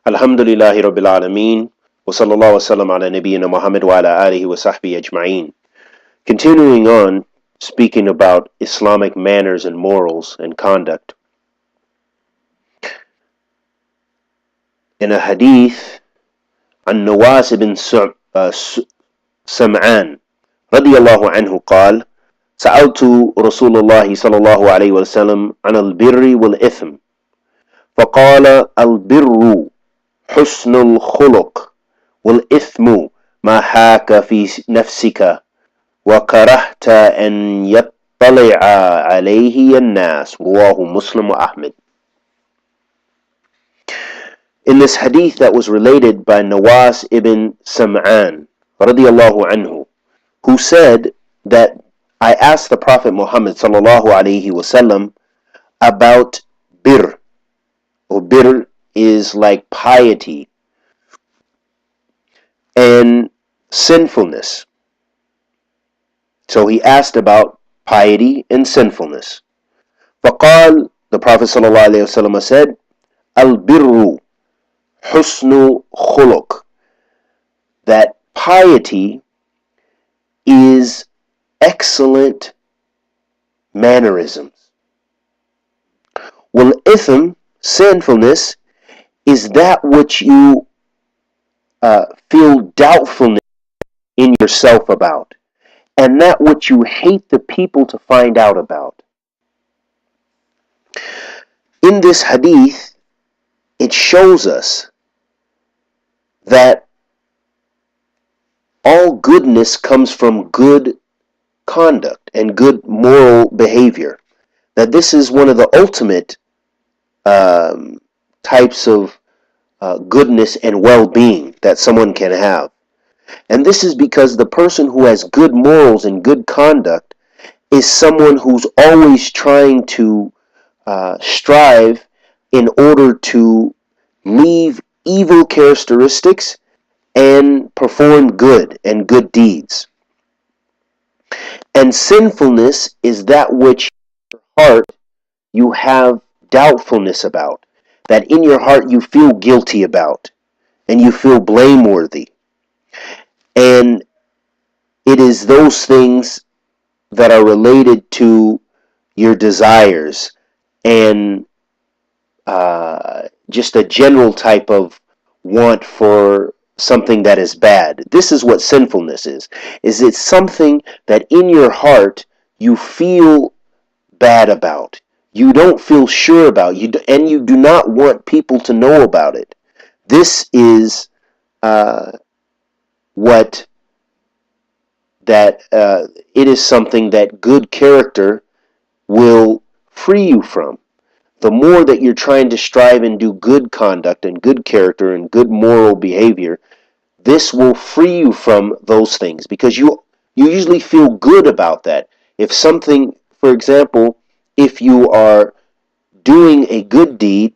Alhamdulillahi Rabbil Alameen. Wa sallallahu wa sallam ala nabiyyina Muhammad wa ala alihi wa sahbihi ajma'een. Continuing on, speaking about Islamic manners and morals and conduct. In a hadith, عن نواس بن سمعان رضي الله عنه قال: سألت رسول الله صلى الله عليه وسلم عن البر والإثم فقال: البر حسن الخلق والإثم ما حاك في نفسك وكرهت أن يطلع عليه الناس. رواه Muslim wa Ahmed. In this hadith that was related by Nawas ibn Sam'an radiyallahu anhu, who said that I asked the Prophet Muhammad sallallahu alayhi wasallam about bir, or bir is like piety and sinfulness. So he asked about piety and sinfulness. فقال, the Prophet sallallahu alayhi wasallam said, al-birru husnu khuluq, that piety is excellent mannerisms. Wal ithm, sinfulness, is that which you feel doubtfulness in yourself about, and that which you hate the people to find out about. In this hadith, it shows us that all goodness comes from good conduct and good moral behavior. That this is one of the ultimate types of goodness and well-being that someone can have. And this is because the person who has good morals and good conduct is someone who's always trying to strive in order to leave evil characteristics and perform good and good deeds. And sinfulness is that which in your heart you have doubtfulness about, that in your heart you feel guilty about, and you feel blameworthy. And it is those things that are related to your desires and just a general type of want for something that is bad. This is what sinfulness is it's something that in your heart you feel bad about, you don't feel sure about, and you do not want people to know about it. This is it is something that good character will free you from. The more that you're trying to strive and do good conduct and good character and good moral behavior, this will free you from those things, because you usually feel good about that. If something, for example, if you are doing a good deed,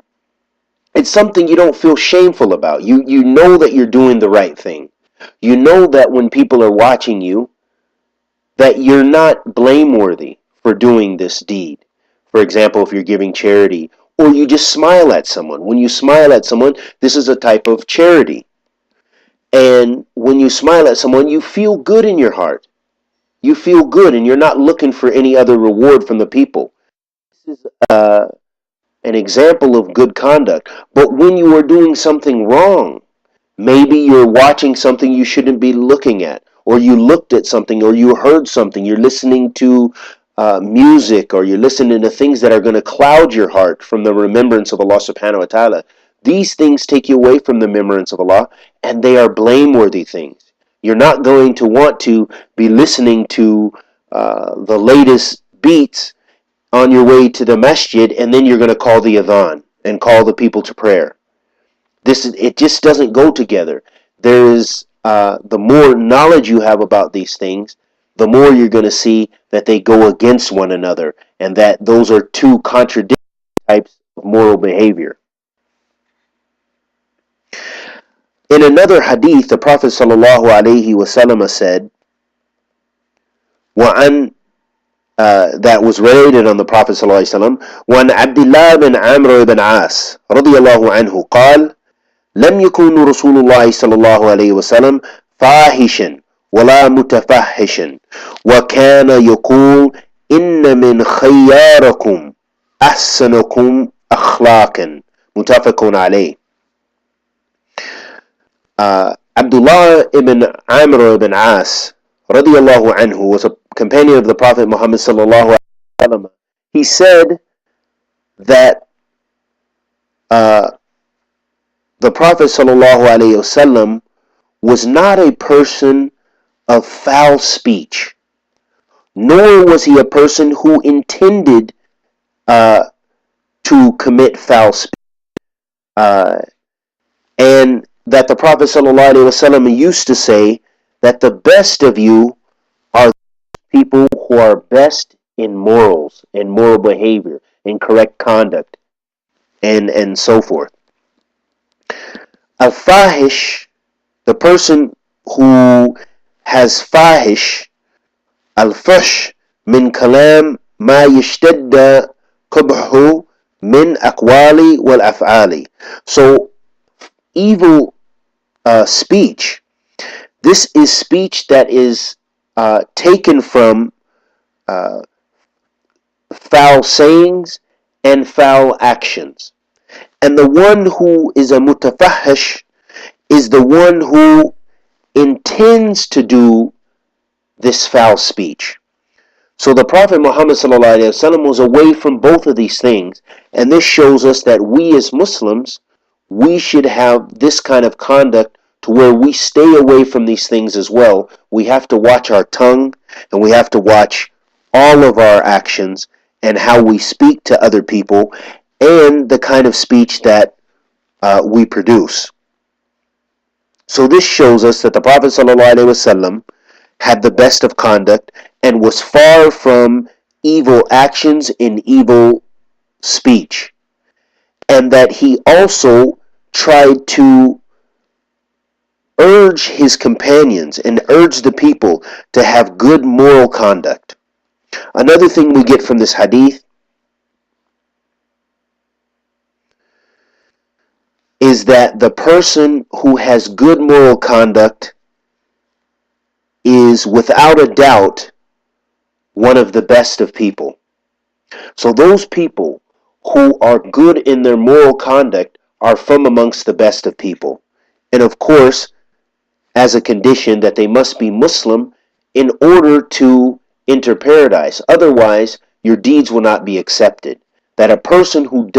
it's something you don't feel shameful about. You know that you're doing the right thing. You know that when people are watching you, that you're not blameworthy for doing this deed. For example, if you're giving charity, or you just smile at someone. When you smile at someone, this is a type of charity. And when you smile at someone, you feel good in your heart. You feel good, and you're not looking for any other reward from the people. This is an example of good conduct. But when you are doing something wrong, maybe you're watching something you shouldn't be looking at, or you looked at something, or you heard something, you're listening to music, or you're listening to things that are going to cloud your heart from the remembrance of Allah subhanahu wa ta'ala. These things take you away from the remembrance of Allah, and they are blameworthy things. You're not going to want to be listening to the latest beats on your way to the masjid, and then you're going to call the adhan and call the people to prayer. It just doesn't go together. There is the more knowledge you have about these things, the more you're going to see that they go against one another, and that those are two contradictory types of moral behavior. In another hadith, the Prophet ﷺ said, that was related on the Prophet ﷺ, وعن عبد الله بن عمرو بن عاص رضي الله عنه قال: لم يكن رسول الله صلى الله عليه وسلم فاحشا ولا متفحشا وكان يقول إن من خياركم أحسنكم أخلاقا متفق عليه. Abdullah ibn Amr ibn As radiallahu anhu was a companion of the Prophet Muhammad sallallahu alaihi wasallam. He said that the Prophet sallallahu alaihi wasallam was not a person of foul speech, nor was he a person who intended to commit foul speech. And that the Prophet ﷺ used to say that the best of you are people who are best in morals, in moral behavior, in correct conduct, and so forth. Al-fahish, the person who has fahish, al-fush, min kalam ma yashtadda qubhu min aqwali wal af'ali. So, evil speech. This is speech that is taken from foul sayings and foul actions. And the one who is a mutafahish is the one who intends to do this foul speech. So the Prophet Muhammad ﷺ was away from both of these things, and this shows us that we as Muslims, we should have this kind of conduct to where we stay away from these things as well. We have to watch our tongue, and we have to watch all of our actions and how we speak to other people, and the kind of speech that we produce. So this shows us that the Prophet ﷺ had the best of conduct and was far from evil actions and evil speech. And that he also tried to urge his companions and urge the people to have good moral conduct. Another thing we get from this hadith is that the person who has good moral conduct is without a doubt one of the best of people. So those people who are good in their moral conduct are from amongst the best of people. And of course, as a condition that they must be Muslim in order to enter paradise. Otherwise, your deeds will not be accepted. That a person who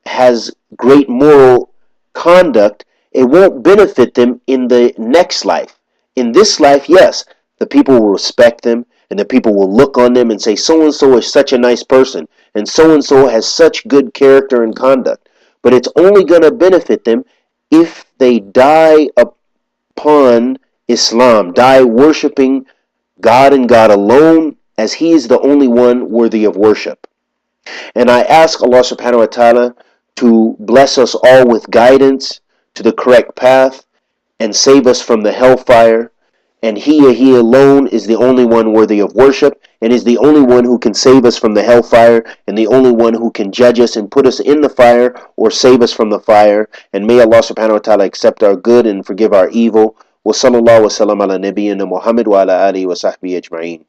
has great moral conduct, it won't benefit them in the next life. In this life, yes, the people will respect them, and the people will look on them and say, so-and-so is such a nice person, and so-and-so has such good character and conduct. But it's only going to benefit them if they die upon Islam, die worshiping God and God alone, as He is the only one worthy of worship. And I ask Allah subhanahu wa ta'ala to bless us all with guidance to the correct path and save us from the hellfire. And He alone is the only one worthy of worship, and is the only one who can save us from the hellfire, and the only one who can judge us and put us in the fire or save us from the fire. And may Allah subhanahu wa ta'ala accept our good and forgive our evil. Wa sallallahu wa sallam ala nabiyyina Muhammad wa ala alihi wa sahbihi ajma'in.